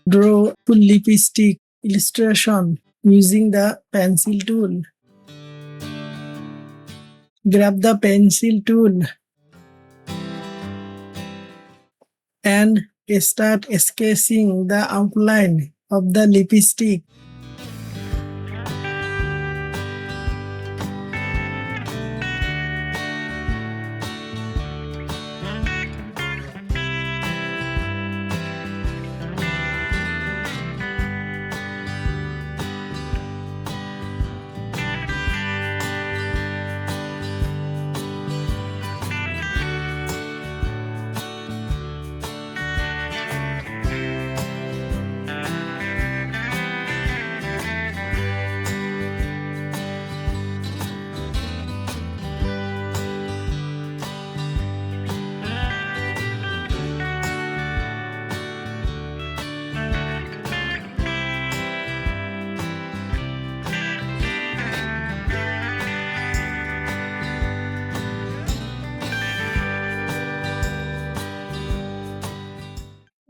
Draw full lipstick illustration using the pencil tool. Grab the pencil tool and start sketching the outline of the lipstick.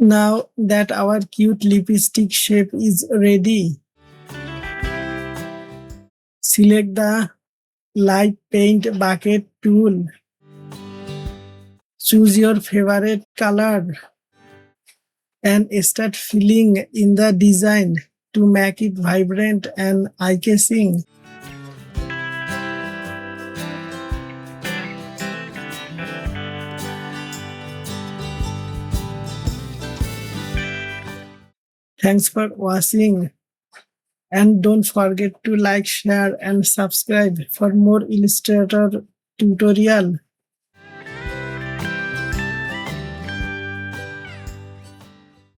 Now that our cute lipstick shape is ready, select the light paint bucket tool. Choose your favorite color and start filling in the design to make it vibrant and eye-catching. Thanks for watching, and don't forget to like, share and subscribe for more Illustrator tutorial.